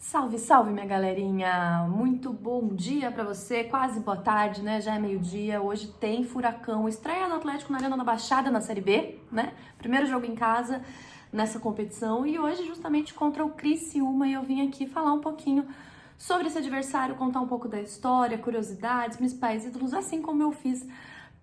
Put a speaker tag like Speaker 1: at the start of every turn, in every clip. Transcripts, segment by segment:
Speaker 1: Salve, salve, minha galerinha! Muito bom dia pra você, quase boa tarde, né? Já é meio-dia. Hoje tem Furacão, estreia do Atlético na Arena da Baixada na Série B, né? Primeiro jogo em casa nessa competição e hoje justamente contra o Criciúma e eu vim aqui falar um pouquinho sobre esse adversário, contar um pouco da história, curiosidades, principais ídolos, assim como eu fiz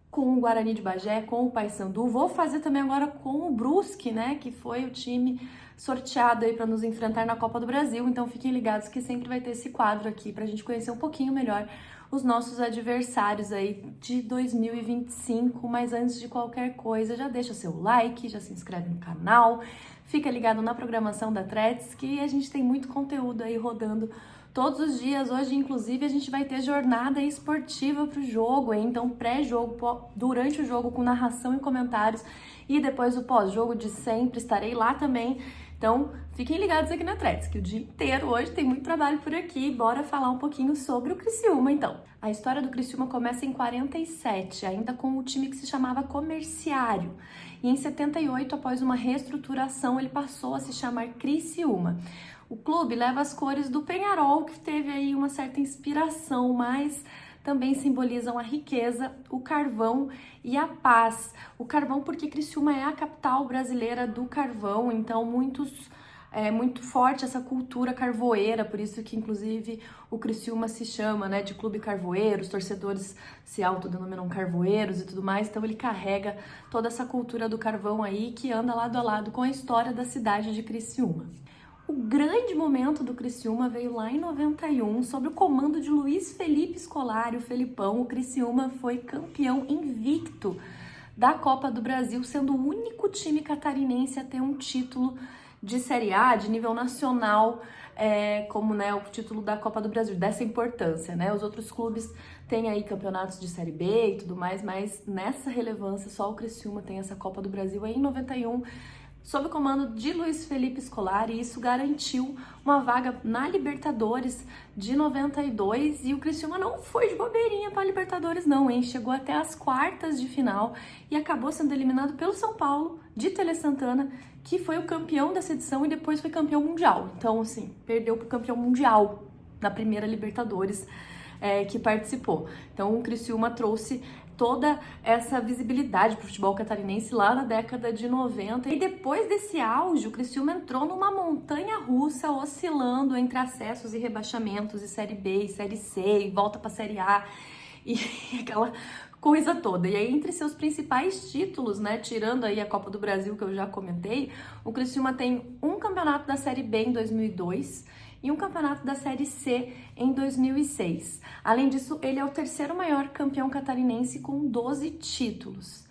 Speaker 1: com o Guarani de Bagé, com o Paysandu. Vou fazer também agora com o Brusque, né, que foi o time sorteado aí para nos enfrentar na Copa do Brasil. Então fiquem ligados que sempre vai ter esse quadro aqui para a gente conhecer um pouquinho melhor os nossos adversários aí de 2025. Mas antes de qualquer coisa, já deixa seu like, já se inscreve no canal, fica ligado na programação da Threads, que a gente tem muito conteúdo aí rodando todos os dias. Hoje, inclusive, a gente vai ter jornada esportiva pro jogo, hein? Então, pré-jogo, durante o jogo, com narração e comentários, e depois o pós-jogo de sempre, estarei lá também. Então, fiquem ligados aqui na Threads, que o dia inteiro hoje tem muito trabalho por aqui. Bora falar um pouquinho sobre o Criciúma, então. A história do Criciúma começa em 47, ainda com o time que se chamava Comerciário. E em 78, após uma reestruturação, ele passou a se chamar Criciúma. O clube leva as cores do Penharol, que teve aí uma certa inspiração, mas também simbolizam a riqueza, o carvão e a paz. O carvão porque Criciúma é a capital brasileira do carvão, então muito forte essa cultura carvoeira, por isso que inclusive o Criciúma se chama, né, de clube carvoeiro, os torcedores se autodenominam carvoeiros e tudo mais, então ele carrega toda essa cultura do carvão aí que anda lado a lado com a história da cidade de Criciúma. O grande momento do Criciúma veio lá em 91, sob o comando de Luiz Felipe Scolari, o Felipão. O Criciúma foi campeão invicto da Copa do Brasil, sendo o único time catarinense a ter um título de Série A, de nível nacional, como, né, o título da Copa do Brasil, dessa importância, né? Os outros clubes têm aí campeonatos de Série B e tudo mais, mas nessa relevância só o Criciúma tem essa Copa do Brasil aí em 91, sob o comando de Luiz Felipe Scolari, e isso garantiu uma vaga na Libertadores de 92, e o Criciúma não foi de bobeirinha para a Libertadores não, hein? Chegou até as quartas de final e acabou sendo eliminado pelo São Paulo, de Tele Santana, que foi o campeão dessa edição e depois foi campeão mundial. Então, assim, perdeu para o campeão mundial na primeira Libertadores que participou. Então, o Criciúma trouxe toda essa visibilidade para o futebol catarinense lá na década de 90. E depois desse auge, o Criciúma entrou numa montanha russa, oscilando entre acessos e rebaixamentos, e Série B, e Série C, e volta para Série A, e aquela coisa toda. E aí, entre seus principais títulos, né, tirando aí a Copa do Brasil, que eu já comentei, o Criciúma tem um campeonato da Série B em 2002, e um campeonato da Série C em 2006. Além disso, ele é o terceiro maior campeão catarinense com 12 títulos.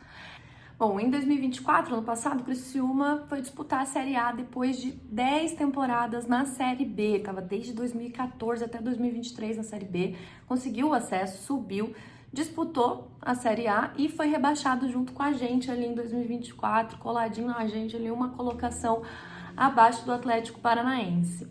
Speaker 1: Bom, em 2024, ano passado, o Criciúma foi disputar a Série A depois de 10 temporadas na Série B. Estava desde 2014 até 2023 na Série B, conseguiu o acesso, subiu, disputou a Série A e foi rebaixado junto com a gente ali em 2024, coladinho na gente ali, uma colocação abaixo do Atlético Paranaense.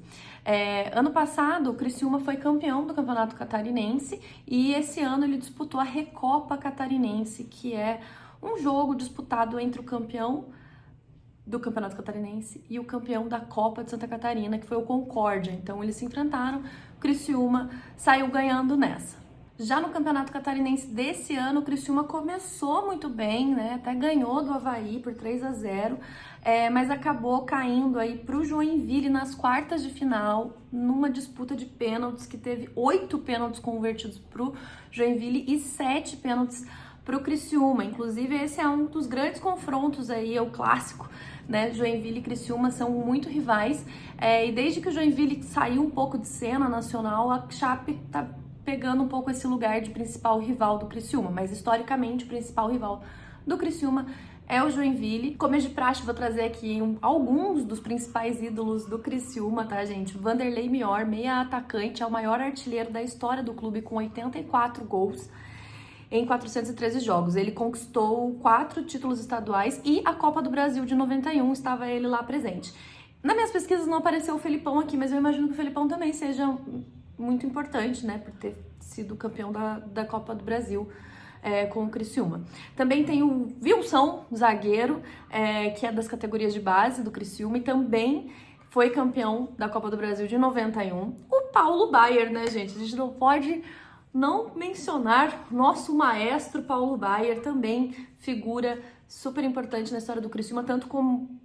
Speaker 1: Ano passado, o Criciúma foi campeão do Campeonato Catarinense e esse ano ele disputou a Recopa Catarinense, que é um jogo disputado entre o campeão do Campeonato Catarinense e o campeão da Copa de Santa Catarina, que foi o Concórdia. Então eles se enfrentaram, o Criciúma saiu ganhando nessa. Já no Campeonato Catarinense desse ano, o Criciúma começou muito bem, né? Até ganhou do Avaí por 3-0, mas acabou caindo aí para o Joinville nas quartas de final, numa disputa de pênaltis que teve 8 pênaltis convertidos para o Joinville e 7 pênaltis para o Criciúma. Inclusive, esse é um dos grandes confrontos aí, é o clássico, né? Joinville e Criciúma são muito rivais, e desde que o Joinville saiu um pouco de cena nacional, a Chape tá pegando um pouco esse lugar de principal rival do Criciúma, mas historicamente o principal rival do Criciúma é o Joinville. Como é de praxe, vou trazer aqui alguns dos principais ídolos do Criciúma, tá, gente? Vanderlei Mior, meia atacante, é o maior artilheiro da história do clube com 84 gols em 413 jogos. Ele conquistou 4 títulos estaduais e a Copa do Brasil de 91, estava ele lá presente. Nas minhas pesquisas não apareceu o Felipão aqui, mas eu imagino que o Felipão também seja muito importante, né, por ter sido campeão da Copa do Brasil com o Criciúma. Também tem o Wilson, zagueiro, que é das categorias de base do Criciúma e também foi campeão da Copa do Brasil de 91. O Paulo Baier, né, gente? A gente não pode não mencionar nosso maestro Paulo Baier, também figura super importante na história do Criciúma, tanto como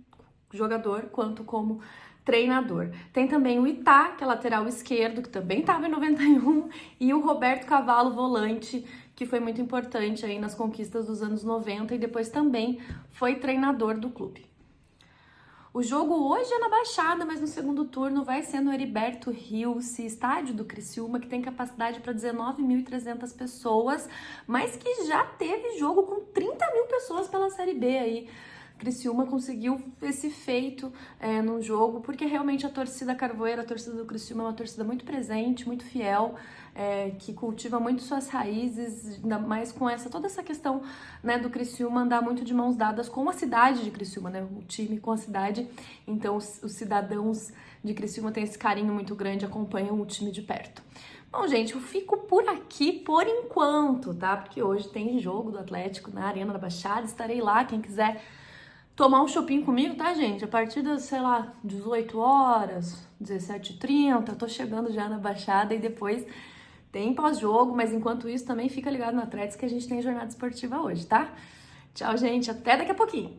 Speaker 1: jogador quanto como treinador. Tem também o Itá, que é lateral esquerdo, que também estava em 91, e o Roberto Cavalo, volante, que foi muito importante aí nas conquistas dos anos 90 e depois também foi treinador do clube. O jogo hoje é na Baixada, mas no segundo turno vai ser no Heriberto Rios, estádio do Criciúma, que tem capacidade para 19.300 pessoas, mas que já teve jogo com 30 mil pessoas pela Série B aí. Criciúma conseguiu esse feito no jogo, porque realmente a torcida carvoeira, a torcida do Criciúma é uma torcida muito presente, muito fiel, que cultiva muito suas raízes, ainda mais com toda essa questão, né, do Criciúma andar muito de mãos dadas com a cidade de Criciúma, né, o time com a cidade. Então os cidadãos de Criciúma têm esse carinho muito grande, acompanham o time de perto. Bom, gente, eu fico por aqui por enquanto, tá? Porque hoje tem jogo do Atlético na Arena da Baixada, estarei lá, quem quiser tomar um shopping comigo, tá, gente? A partir das, sei lá, 18 horas, 17h30, tô chegando já na Baixada e depois tem pós-jogo, mas enquanto isso também fica ligado na Atlético que a gente tem jornada esportiva hoje, tá? Tchau, gente, até daqui a pouquinho!